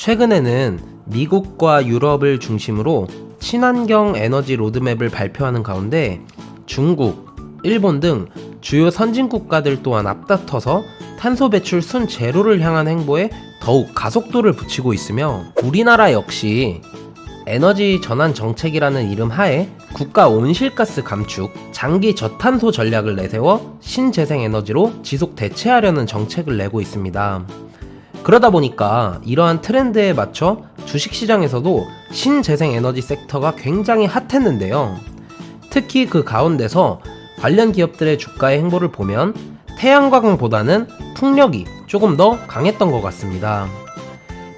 최근에는 미국과 유럽을 중심으로 친환경 에너지 로드맵을 발표하는 가운데 중국, 일본 등 주요 선진 국가들 또한 앞다퉈서 탄소 배출 순 제로를 향한 행보에 더욱 가속도를 붙이고 있으며, 우리나라 역시 에너지 전환 정책이라는 이름 하에 국가 온실가스 감축, 장기 저탄소 전략을 내세워 신재생 에너지로 지속 대체하려는 정책을 내고 있습니다. 그러다 보니까 이러한 트렌드에 맞춰 주식시장에서도 신재생 에너지 섹터가 굉장히 핫했는데요. 특히 그 가운데서 관련 기업들의 주가의 행보를 보면 태양광보다는 풍력이 조금 더 강했던 것 같습니다.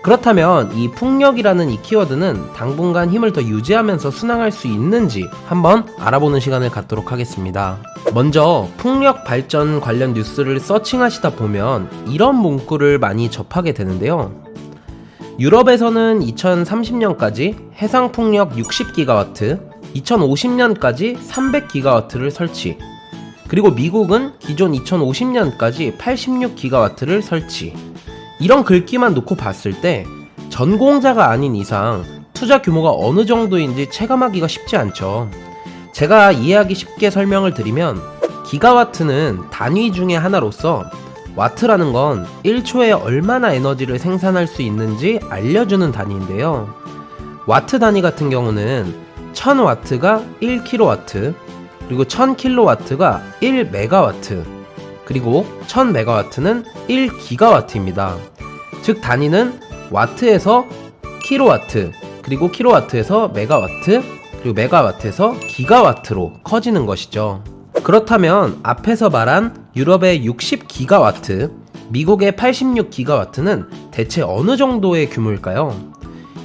그렇다면 이 풍력이라는 이 키워드는 당분간 힘을 더 유지하면서 순항할 수 있는지 한번 알아보는 시간을 갖도록 하겠습니다. 먼저 풍력 발전 관련 뉴스를 서칭하시다 보면 이런 문구를 많이 접하게 되는데요. 유럽에서는 2030년까지 해상풍력 60기가와트, 2050년까지 300기가와트를 설치, 그리고 미국은 기존 2050년까지 86기가와트를 설치. 이런 글귀만 놓고 봤을 때 전공자가 아닌 이상 투자 규모가 어느 정도인지 체감하기가 쉽지 않죠. 제가 이해하기 쉽게 설명을 드리면, 기가와트는 단위 중에 하나로서 와트라는 건 1초에 얼마나 에너지를 생산할 수 있는지 알려주는 단위인데요. 와트 단위 같은 경우는 1000와트가 1kW, 그리고 1000kW가 1메가와트, 그리고 1000메가와트는 1기가와트입니다. 즉 단위는 와트에서 킬로와트, 그리고 킬로와트에서 메가와트, 그리고 메가와트에서 기가와트로 커지는 것이죠. 그렇다면 앞에서 말한 유럽의 60기가와트, 미국의 86기가와트는 대체 어느 정도의 규모일까요?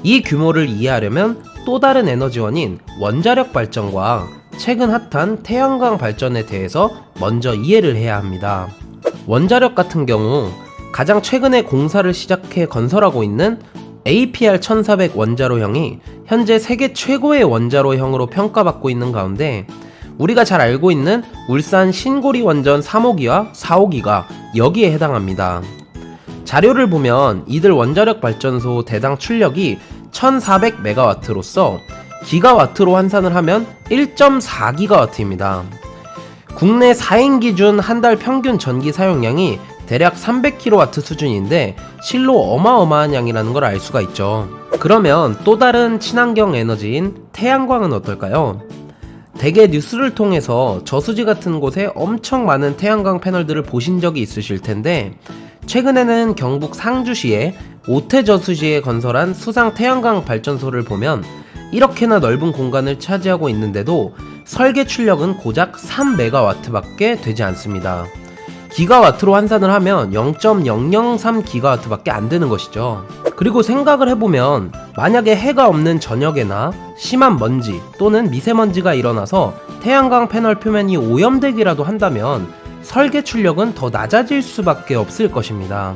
이 규모를 이해하려면 또 다른 에너지원인 원자력 발전과 최근 핫한 태양광 발전에 대해서 먼저 이해를 해야 합니다. 원자력 같은 경우 가장 최근에 공사를 시작해 건설하고 있는 APR1400 원자로형이 현재 세계 최고의 원자로형으로 평가받고 있는 가운데, 우리가 잘 알고 있는 울산 신고리 원전 3호기와 4호기가 여기에 해당합니다. 자료를 보면 이들 원자력 발전소 대당 출력이 1400메가와트로서 기가와트로 환산을 하면 1.4기가와트입니다. 국내 4인 기준 한 달 평균 전기 사용량이 대략 300kW 수준인데 실로 어마어마한 양이라는 걸 알 수가 있죠. 그러면 또 다른 친환경 에너지인 태양광은 어떨까요? 대개 뉴스를 통해서 저수지 같은 곳에 엄청 많은 태양광 패널들을 보신 적이 있으실 텐데, 최근에는 경북 상주시에 오태 저수지에 건설한 수상 태양광 발전소를 보면 이렇게나 넓은 공간을 차지하고 있는데도 설계 출력은 고작 3메가와트밖에 되지 않습니다. 기가와트로 환산을 하면 0.003기가와트밖에 안 되는 것이죠. 그리고 생각을 해보면 만약에 해가 없는 저녁에나 심한 먼지 또는 미세먼지가 일어나서 태양광 패널 표면이 오염되기라도 한다면 설계 출력은 더 낮아질 수밖에 없을 것입니다.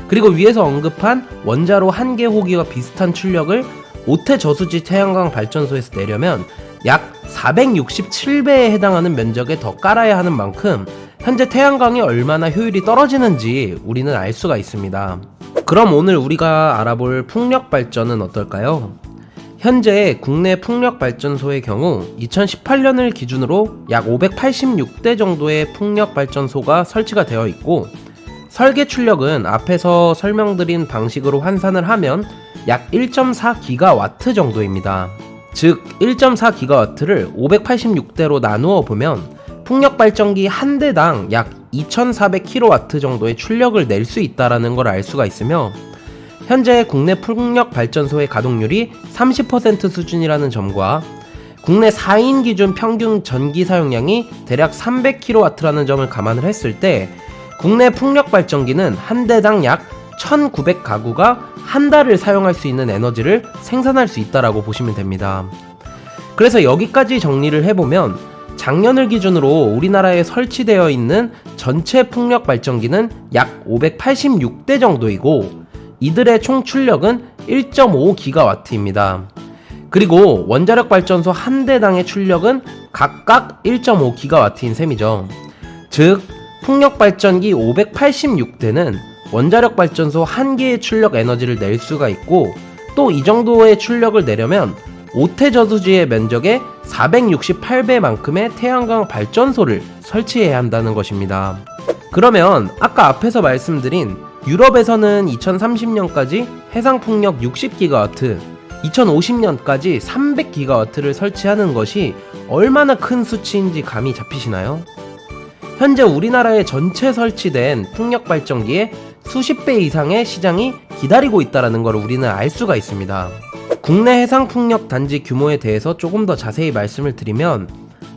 그리고 위에서 언급한 원자로 1개 호기와 비슷한 출력을 오태 저수지 태양광 발전소에서 내려면 약 467배에 해당하는 면적에 더 깔아야 하는 만큼 현재 태양광이 얼마나 효율이 떨어지는지 우리는 알 수가 있습니다. 그럼 오늘 우리가 알아볼 풍력 발전은 어떨까요? 현재 국내 풍력 발전소의 경우 2018년을 기준으로 약 586대 정도의 풍력 발전소가 설치가 되어 있고, 설계 출력은 앞에서 설명드린 방식으로 환산을 하면 약 1.4기가와트 정도입니다. 즉 1.4기가와트를 586대로 나누어 보면 풍력 발전기 한 대당 약 2400kW 정도의 출력을 낼 수 있다는 걸 알 수가 있으며, 현재 국내 풍력 발전소의 가동률이 30% 수준이라는 점과 국내 4인 기준 평균 전기 사용량이 대략 300kW라는 점을 감안을 했을 때 국내 풍력 발전기는 한 대당 약 1900가구가 한 달을 사용할 수 있는 에너지를 생산할 수 있다라고 보시면 됩니다. 그래서 여기까지 정리를 해보면 작년을 기준으로 우리나라에 설치되어 있는 전체 풍력 발전기는 약 586대 정도이고, 이들의 총 출력은 1.5기가와트입니다. 그리고 원자력 발전소 한 대당의 출력은 각각 1.5기가와트인 셈이죠. 즉 풍력 발전기 586대는 원자력 발전소 1개의 출력 에너지를 낼 수가 있고, 또 이 정도의 출력을 내려면 오태 저수지의 면적의 468배만큼의 태양광 발전소를 설치해야 한다는 것입니다. 그러면 아까 앞에서 말씀드린 유럽에서는 2030년까지 해상풍력 60GW, 2050년까지 300GW를 설치하는 것이 얼마나 큰 수치인지 감이 잡히시나요? 현재 우리나라에 전체 설치된 풍력 발전기에 수십 배 이상의 시장이 기다리고 있다는 걸 우리는 알 수가 있습니다. 국내 해상풍력 단지 규모에 대해서 조금 더 자세히 말씀을 드리면,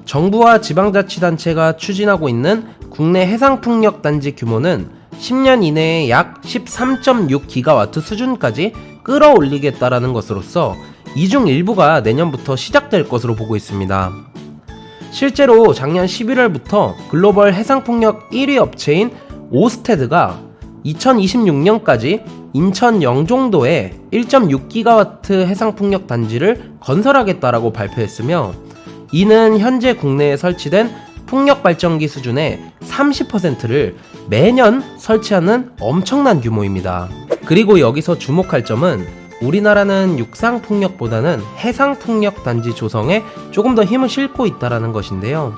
정부와 지방자치단체가 추진하고 있는 국내 해상풍력 단지 규모는 10년 이내에 약 13.6GW 수준까지 끌어올리겠다라는 것으로서 이 중 일부가 내년부터 시작될 것으로 보고 있습니다. 실제로 작년 11월부터 글로벌 해상풍력 1위 업체인 오스테드가 2026년까지 인천 영종도에 1.6GW 해상풍력 단지를 건설하겠다라고 발표했으며, 이는 현재 국내에 설치된 풍력 발전기 수준의 30%를 매년 설치하는 엄청난 규모입니다. 그리고 여기서 주목할 점은 우리나라는 육상풍력보다는 해상풍력 단지 조성에 조금 더 힘을 싣고 있다는 것인데요.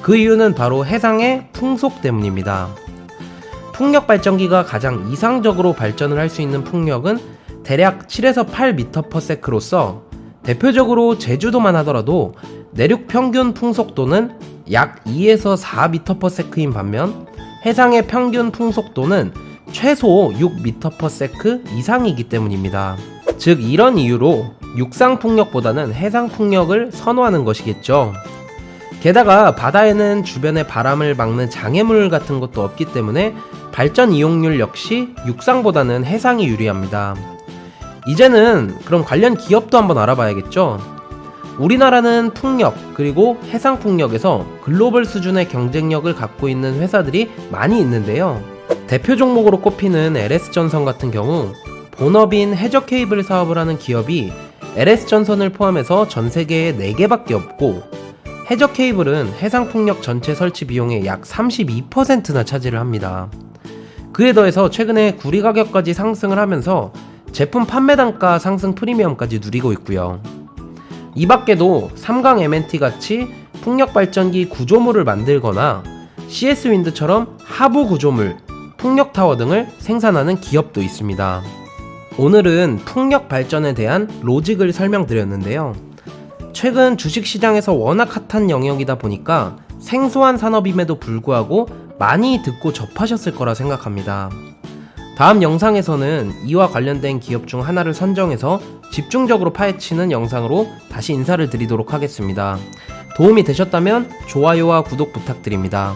그 이유는 바로 해상의 풍속 때문입니다. 풍력 발전기가 가장 이상적으로 발전을 할 수 있는 풍력은 대략 7에서 8m/s로서 대표적으로 제주도만 하더라도 내륙 평균 풍속도는 약 2에서 4m/s인 반면 해상의 평균 풍속도는 최소 6m/s 이상이기 때문입니다. 즉 이런 이유로 육상 풍력보다는 해상 풍력을 선호하는 것이겠죠. 게다가 바다에는 주변의 바람을 막는 장애물 같은 것도 없기 때문에 발전 이용률 역시 육상보다는 해상이 유리합니다. 이제는 그럼 관련 기업도 한번 알아봐야겠죠. 우리나라는 풍력 그리고 해상 풍력에서 글로벌 수준의 경쟁력을 갖고 있는 회사들이 많이 있는데요. 대표 종목으로 꼽히는 LS전선 같은 경우 본업인 해저 케이블 사업을 하는 기업이 LS전선을 포함해서 전 세계에 4개밖에 없고, 해저 케이블은 해상 풍력 전체 설치 비용의 약 32%나 차지를 합니다. 그에 더해서 최근에 구리 가격까지 상승을 하면서 제품 판매 단가 상승 프리미엄까지 누리고 있고요. 이 밖에도 삼강 M&T 같이 풍력 발전기 구조물을 만들거나 CS 윈드처럼 하부 구조물, 풍력 타워 등을 생산하는 기업도 있습니다. 오늘은 풍력 발전에 대한 로직을 설명드렸는데요. 최근 주식시장에서 워낙 핫한 영역이다 보니까 생소한 산업임에도 불구하고 많이 듣고 접하셨을 거라 생각합니다. 다음 영상에서는 이와 관련된 기업 중 하나를 선정해서 집중적으로 파헤치는 영상으로 다시 인사를 드리도록 하겠습니다. 도움이 되셨다면 좋아요와 구독 부탁드립니다.